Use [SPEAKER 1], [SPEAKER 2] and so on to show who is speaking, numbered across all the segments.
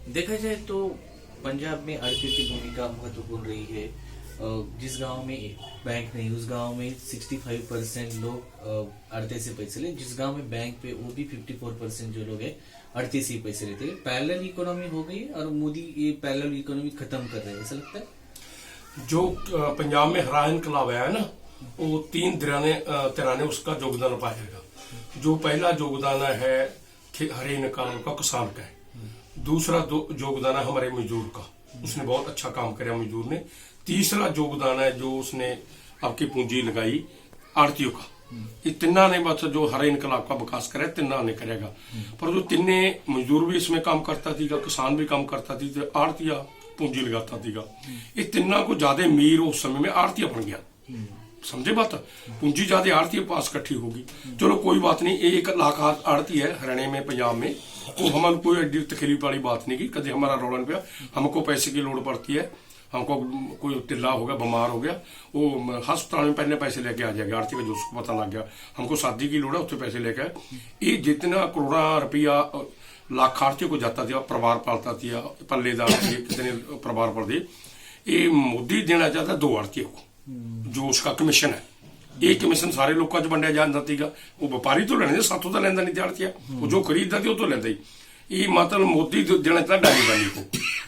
[SPEAKER 1] देखा जाए तो पंजाब में आरटीओ की भूमिका महत्वपूर्ण रही है। जिस गांव में बैंक नहीं, उस गांव में 65% लोग आड़ती से पैसे ले। जिस गांव में बैंक पे, वो भी 54% जो लोग हैं आड़ती से ही पैसे लेते हैं। पैरेलल इकोनॉमी हो गई और मोदी ये पैरेलल इकोनॉमी खत्म कर रहे हैं, ऐसा लगता है।
[SPEAKER 2] जो पंजाब में हरा इनकलाब आया है ना, वो 3 तिराने उसका योगदान पाएगा। जो पहला योगदान है हरे इनकलाब का, किसान का है। दूसरा योगदान है हमारे मजदूर का, उसने बहुत अच्छा काम किया मजदूर ने। तीसरा योगदान है जो उसने आपकी पूंजी लगाई आड़तियों का। ये तिन्ना ने बस जो हरे इनकलाब का विकास करे, तिन्ना ने करेगा। पर जो तिन्ने मजदूर भी इसमें काम करता थी, किसान भी काम करता थी, तो आड़तिया पूंजी लगाता थी। ये तिन्ना को ज्यादा अमीर उस समय में आड़तिया बन गया। समझे बात, पूंजी ज्यादा आड़ती पास इकट्ठी होगी। चलो कोई बात नहीं, 1 लाख आड़ती है हरियाणा में, पंजाब में। वो हमारे कोई एडी तकलीफ वाली बात नहीं की, कभी हमारा रोलन पे हमको पैसे की लोड़ पड़ती है, हमको कोई टिल्ला हो गया, बीमार हो गया, वो अस्पताल में पहले पैसे लेके आ जाएगा आड़ती का, जो उसको पता लग गया हमको शादी की लोड़ है, उससे पैसे लेके। ये जितना करोड़ा रुपया लाख आड़तियों को जाता था, परिवार पालता था, पल्लेदार थे, कितने परिवार पल थे। ये मोदी देना चाहता 2 आड़तियों को, जो उसका कमीशन है। एक कमीशन सारे लोगों का वंडिया जाता था। वो व्यापारी तो लेने, साथों तो लेंदा नहीं आड़तिया, वो जो खरीदता थी वो तो लेंदा ही। ये मतलब मोदी देना चाहता डाली को,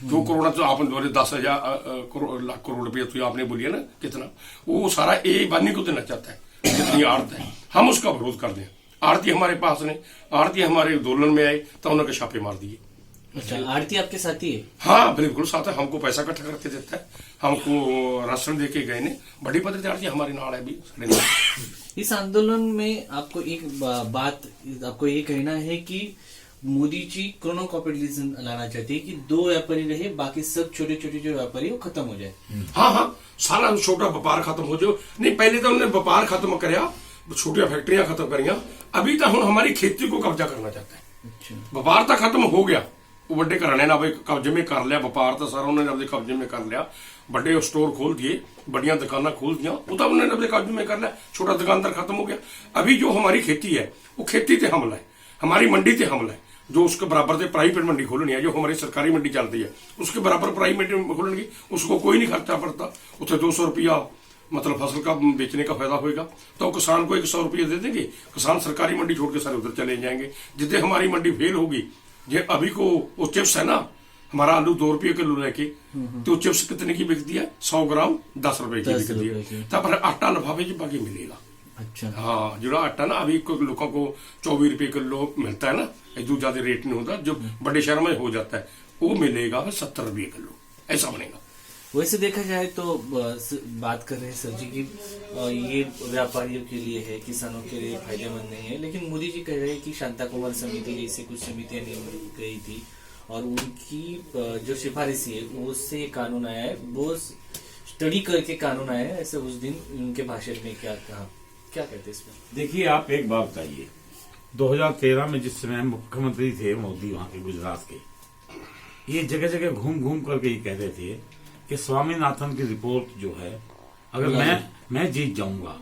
[SPEAKER 2] जो करोड़ तो आपने 10,000 लाख करोड़ रुपया तो आपने बोलिए ना कितना, वो सारा ए बानी को देना चाहता है, जितनी आड़त है। हम उसका विरोध कर दें। आड़ती हमारे पास ने, आड़ती हमारे दोलन में आए तो उन्होंने छापे मार दिए।
[SPEAKER 1] अच्छा, आड़ती आपके साथी है?
[SPEAKER 2] हाँ बिल्कुल साथ है, हमको पैसा इकट्ठा करके देता है, हमको राशन दे के गए ने। बड़ी पद्धति आड़ती हमारी नाड़ है भी।
[SPEAKER 1] इस आंदोलन में आपको एक बात, आपको ये कहना है कि मोदी जी क्रोनो कॉपरेटिज्म लाना चाहते हैं कि 2 व्यापारी रहे, बाकी सब छोटे छोटे जो व्यापारी वो खत्म हो जाए।
[SPEAKER 2] हाँ, सारा छोटा व्यापार खत्म हो जाए। नहीं, पहले तो उन्होंने व्यापार खत्म कराया, छोटिया फैक्ट्रियां खत्म करिया। अभी तो हम हमारी खेती को कब्जा करना चाहते हैं।
[SPEAKER 1] अच्छा,
[SPEAKER 2] व्यापार तो खत्म हो गया, वो बड़े घराने ने कब्जे में कर लिया, व्यापार तो सारा उन्होंने अपने कब्जे में कर लिया। बड़े स्टोर खोल दिए, बढ़िया दुकाना खोल दिया, वो तो उन्होंने अपने कब्जे में कर लिया। छोटा दुकानदार खत्म हो गया। अभी जो हमारी खेती है वो खेती से हमला है, हमारी मंडी से हमला है। जो उसके बराबर से प्राइवेट मंडी खोलनी है, जो हमारी सरकारी मंडी चलती है उसके बराबर प्राइवेट खोलने की, उसको कोई नहीं खर्चा पड़ता। उससे 200 रुपया मतलब फसल का बेचने का फायदा होगा, तो किसान को 100 रुपये दे देंगे। किसान सरकारी मंडी छोड़ के सारे उधर चले जाएंगे। जितने हमारी मंडी फेल होगी, ये अभी को वो चिप्स है ना, हमारा आलू 2 रुपये किलो लेके, तो चिप्स कितने की बिकती है? 100 ग्राम 10 रुपए की बिकती है। तब आटा लिफाफे च बाकी मिलेगा।
[SPEAKER 1] अच्छा,
[SPEAKER 2] हाँ, जो आटा ना अभी लोगों को 24 रुपये किलो मिलता है ना, इतना ज्यादा रेट नहीं होता। जो बड़े शहर में हो जाता है वो मिलेगा 70 रुपये किलो, ऐसा बनेगा।
[SPEAKER 1] वैसे देखा जाए तो बात कर रहे हैं सर जी की ये व्यापारियों के लिए है, किसानों के लिए फायदेमंद नहीं है। लेकिन मोदी जी कह रहे हैं कि शांता कुमार समिति जैसे कुछ समितियां नियम गई थी और उनकी जो सिफारिश है उससे कानून आया है, वो स्टडी करके कानून आया है, ऐसे उस दिन उनके भाषण में क्या कहा, क्या कहते हैं इसमें?
[SPEAKER 3] देखिए, आप एक बात बताइए, 2013 में जिस समय मुख्यमंत्री थे मोदी वहां के गुजरात के, ये जगह जगह घूम घूम करके ये कहते थे कि स्वामीनाथन की रिपोर्ट जो है, अगर मैं जीत जाऊंगा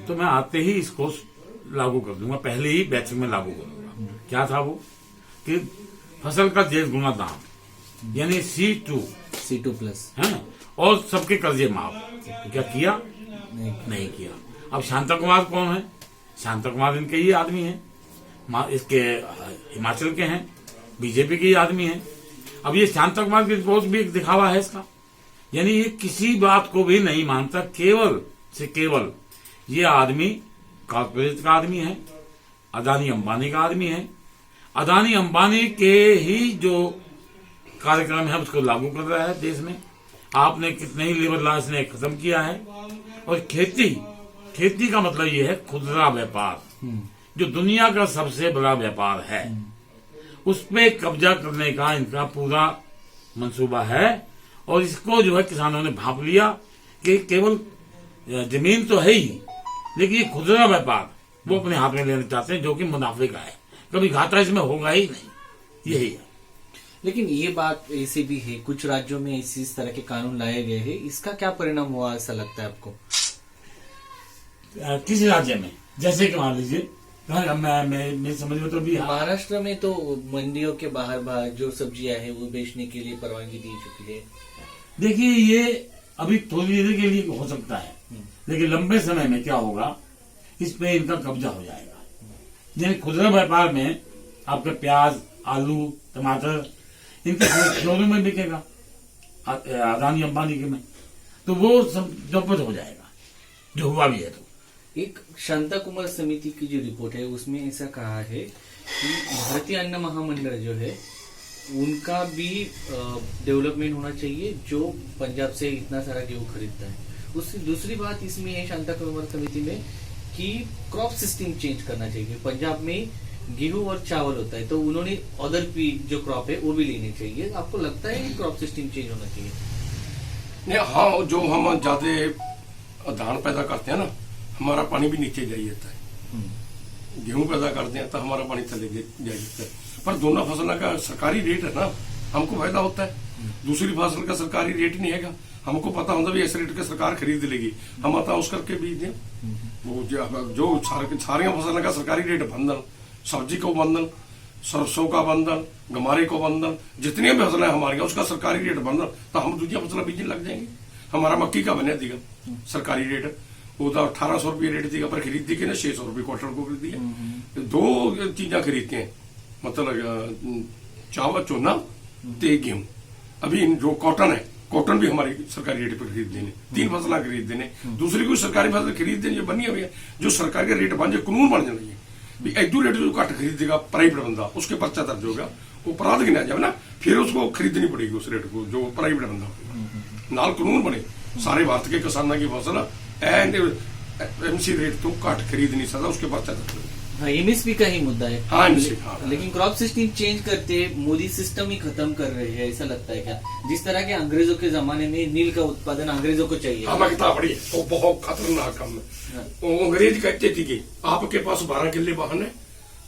[SPEAKER 3] तो मैं आते ही इसको लागू कर दूंगा, पहले ही बैठक में लागू कर दूंगा। क्या था वो कि फसल का 10 गुना दाम, यानी C2 प्लस है, और सबके कर्जे माफ। क्या किया? नहीं किया। अब शांता कुमार कौन है? शांता कुमार इनके ही आदमी है, इसके हिमाचल के हैं, बीजेपी के ही आदमी है। अब ये शांता कुमार की रिपोर्ट भी एक दिखावा है इसका, यानी ये किसी बात को भी नहीं मानता। केवल से केवल ये आदमी कॉर्पोरेट का आदमी है, अदानी अंबानी का आदमी है। अदानी अंबानी के ही जो कार्यक्रम है उसको लागू कर रहा है देश में। आपने कितने ही लेबर लॉ ने खत्म किया है। और खेती का मतलब ये है खुदरा व्यापार, जो दुनिया का सबसे बड़ा व्यापार है, उस पे कब्जा करने का इनका पूरा मंसूबा है। और इसको जो है किसानों ने भाप लिया कि केवल जमीन तो है ही, लेकिन ये खुदरा व्यापार वो अपने हाथ में लेना चाहते हैं, जो कि मुनाफे का है, कभी घाटा इसमें होगा ही नहीं, यही है।
[SPEAKER 1] लेकिन ये बात ऐसी भी है, कुछ राज्यों में इस तरह के कानून लाए गए हैं, इसका क्या परिणाम हुआ ऐसा लगता है आपको?
[SPEAKER 3] किसी राज्य में, जैसे कि मान लीजिए हाँ, मैं समझ में तो भी
[SPEAKER 1] महाराष्ट्र में तो मंडियों के बाहर जो सब्जियां हैं वो बेचने के लिए परवानगी दी चुकी है।
[SPEAKER 3] देखिए ये अभी थोड़ी देर के लिए हो सकता है, लेकिन लंबे समय में क्या होगा, इस पे इनका कब्जा हो जाएगा। यानी खुदरा व्यापार में आपके प्याज, आलू, टमाटर इनके शोरूम में बिकेगा, अदानी अंबानी के में, तो वो सब चौपट हो जाएगा, जो हुआ भी है। तो
[SPEAKER 1] एक शांता कुमार समिति की जो रिपोर्ट है उसमें ऐसा कहा है कि भारतीय अन्न महामंडल जो है उनका भी डेवलपमेंट होना चाहिए, जो पंजाब से इतना सारा गेहूं खरीदता है। उसकी दूसरी बात इसमें है शांता कुमार समिति में कि क्रॉप सिस्टम चेंज करना चाहिए। पंजाब में गेहूं और चावल होता है तो उन्होंने अदर भी जो क्रॉप है वो भी लेनी चाहिए। आपको लगता है कि क्रॉप सिस्टम चेंज होना चाहिए?
[SPEAKER 2] नहीं, हाँ, जो हम ज्यादा धान पैदा करते हैं ना, हमारा पानी भी नीचे जाई जाता है। गेहूं पैदा करते हैं तो हमारा पानी थले जाई जाता है। पर दोनों फसल का सरकारी रेट है ना, हमको फायदा होता है। दूसरी फसल का सरकारी रेट नहीं है, हमको पता होता भी ऐसे रेट के सरकार खरीद लेगी, हम आता उस करके बीज दें। वो जो सारी फसल का सरकारी रेट बंधन, सब्जी को बंधन, सरसों का बंधन, गमारे को बंधन, जितनी भी फसलें हमारी उसका सरकारी रेट बंधन, तो हम दूसरी फसल बीजने लग जाएंगे। हमारा मक्की का बने देगा सरकारी रेट, वो तो 1800 रुपये रेट देगा, पर खरीद के ना 600 रुपये क्वार्टर को खरीदी है। दो चीजें खरीदते हैं, मतलब चावल, चोना ते गेहूं। अभी जो कॉटन है, कॉटन भी हमारी सरकारी रेट पर खरीद देने, 3 फसलें खरीद देने, दूसरी कोई सरकारी फसल खरीद देने बनी हुई है। जो सरकारी का रेट बन जाए, कानून बन जाना भी एडू रेट जो घट खरीदेगा प्राइवेट बंदा, उसके पर्चा दर्ज होगा, वो अपराध गिना जाए ना, फिर उसको खरीदनी पड़ेगी उस रेट को जो प्राइवेट बंदा होगा। नाल कानून बने, सारे भारत के किसानों की फसल एंड एमसी रेट तो घट खरीद नहीं सकता, उसके पर्चा दर्ज होगा।
[SPEAKER 1] हाँ, एमएसपी का ही मुद्दा है।
[SPEAKER 2] हाँ, हाँ।
[SPEAKER 1] लेकिन क्रॉप सिस्टम चेंज करते मोदी सिस्टम ही खत्म कर रहे हैं, ऐसा लगता है क्या? जिस तरह के अंग्रेजों के जमाने में नील का उत्पादन अंग्रेजों को चाहिए,
[SPEAKER 2] हमें किताब पढ़ी, वो बहुत खतरनाक काम है। वो अंग्रेज कहते थे कि आपके पास 12 किले वाहन है,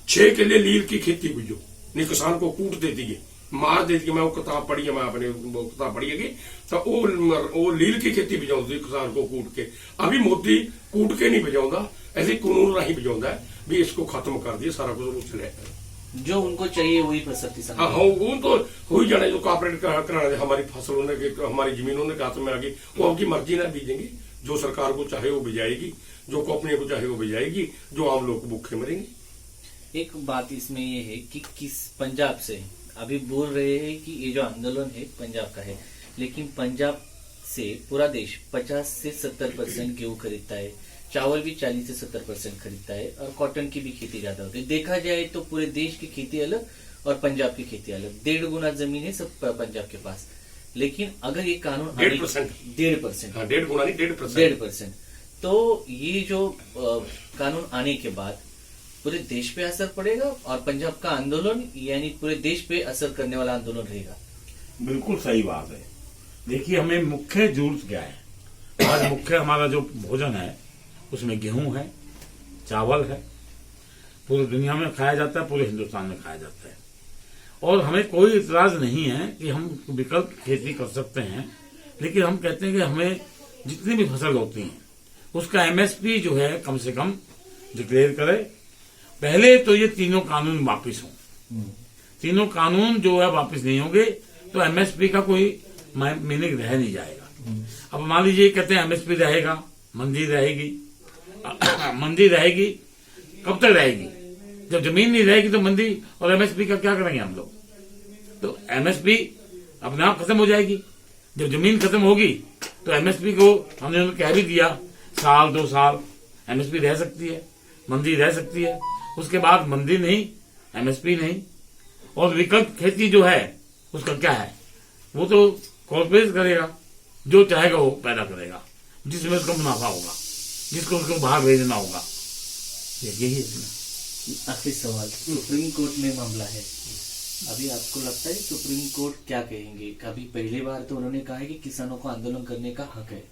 [SPEAKER 2] 6 किले नील की खेती बुझो, नहीं किसान को कूट देती है, मार देती है। मैं वो किताब पढ़ी है, मैं अपने वो किताब पढ़ी है तो वो नील की खेती बिजाती किसान को कूट के। अभी मोदी कूट के नहीं बिजाता, ऐसे कानून राही बिजाता है भी इसको खत्म कर दिए, सारा कुछ चले
[SPEAKER 1] जो उनको चाहिए वही फसल।
[SPEAKER 2] हाँ, वो तो हो ही जाना, जो कॉपरेट कराना हमारी फसलों ने, हमारी जमीनों ने हाथ में आ गई, वो आपकी मर्जी ना बीजेंगे। जो सरकार को चाहे वो बिजाएगी, जो कंपनी को चाहे वो बिजाएगी, जो आम लोग भूखे मरेंगे।
[SPEAKER 1] एक बात इसमें ये है कि किस पंजाब से अभी बोल रहे हैं कि ये जो आंदोलन है पंजाब का है, लेकिन पंजाब से पूरा देश 50 से 70% गेहूं खरीदता है, चावल भी 40 से 70% खरीदता है, और कॉटन की भी खेती ज्यादा होती है। देखा जाए तो पूरे देश की खेती अलग और पंजाब की खेती अलग, 1.5 गुना जमीन है सब पंजाब के पास। लेकिन अगर ये कानून 1.5% 1.5%, तो ये जो कानून आने के बाद पूरे देश पे असर पड़ेगा और पंजाब का आंदोलन यानी पूरे देश पे असर करने वाला आंदोलन रहेगा।
[SPEAKER 3] बिल्कुल सही बात है। देखिए, हमें मुख्य जरूरत क्या है? आज मुख्य हमारा जो भोजन है उसमें गेहूं है, चावल है, पूरी दुनिया में खाया जाता है, पूरे हिंदुस्तान में खाया जाता है, और हमें कोई इतराज नहीं है कि हम विकल्प खेती कर सकते हैं। लेकिन हम कहते हैं कि हमें जितनी भी फसल होती है उसका एमएसपी जो है कम से कम डिक्लेयर करे। पहले तो ये तीनों कानून वापिस हों। तीनों कानून जो है वापिस नहीं होंगे तो एमएसपी का कोई मीनिंग रह नहीं जाएगा। अब मान लीजिए कहते हैं एमएसपी रहेगा, मंदी रहेगी। मंदी रहेगी कब तक रहेगी? जब जमीन नहीं रहेगी तो मंदी और एमएसपी का क्या करेंगे हम लोग? तो एमएसपी अपने आप खत्म हो जाएगी। जब जमीन खत्म होगी तो एमएसपी को हमने कह भी दिया, साल 2 साल एमएसपी रह सकती है, मंदी रह सकती है, उसके बाद मंदी नहीं, एमएसपी नहीं। और विकल्प खेती जो है उसका क्या है? वो तो कॉर्पोरेट करेगा, जो चाहेगा वो पैदा करेगा, जिसमें उसको मुनाफा होगा, जिसको उसको बाहर भेजना होगा। यही है।
[SPEAKER 1] आखिरी सवाल, सुप्रीम कोर्ट में मामला है, अभी आपको लगता है सुप्रीम कोर्ट क्या कहेंगे? कभी पहली बार तो उन्होंने कहा है कि किसानों को आंदोलन करने का हक है,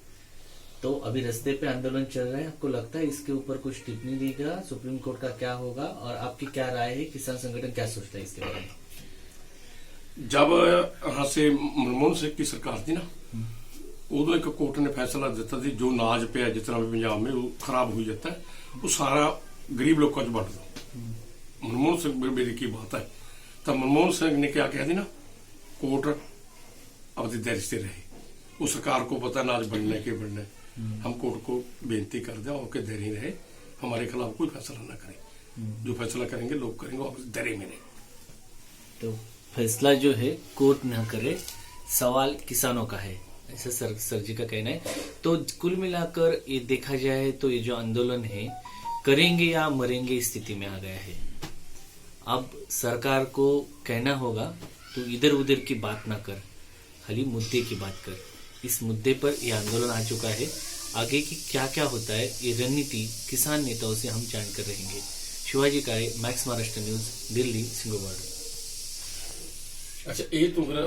[SPEAKER 1] तो अभी रास्ते पे आंदोलन चल रहा है, आपको लगता है इसके ऊपर कुछ टिप्पणी देगा? सुप्रीम कोर्ट का क्या होगा और आपकी क्या राय है? किसान संगठन क्या सोचता है इसके बारे में?
[SPEAKER 2] जब यहाँ से मनमोहन सिंह की सरकार थी ना, उदो एक कोर्ट ने फैसला दिता थी जो नाज पे जितना भी पंजाब में वो खराब हो जाता है, वो सारा गरीब लोग को बांट दो। मनमोहन सिंह मेरी की बात है, तब मनमोहन सिंह ने क्या कह दी ना, कोर्ट अब देर से रहे, उस सरकार को पता ना आज बनने के बनने, हम कोर्ट को बेनती कर दें और देर ही रहे, हमारे खिलाफ कोई फैसला ना करें, जो फैसला करेंगे लोग करेंगे, और देर में रहे।
[SPEAKER 1] तो फैसला जो है कोर्ट न करे, सवाल किसानों का है, ऐसा सर जी का कहना है। तो कुल मिलाकर ये देखा जाए तो ये जो आंदोलन है करेंगे या मरेंगे स्थिति में आ गया है। अब सरकार को कहना होगा तो इधर उधर की बात ना कर, खाली मुद्दे की बात कर। इस मुद्दे पर यह आंदोलन आ चुका है, आगे की क्या क्या होता है ये रणनीति किसान नेताओं से हम जानकर रहेंगे। शिवाजी काळे, मैक्स महाराष्ट्र न्यूज, दिल्ली, सिंगोबाड़।
[SPEAKER 2] अच्छा, ये तो मेरा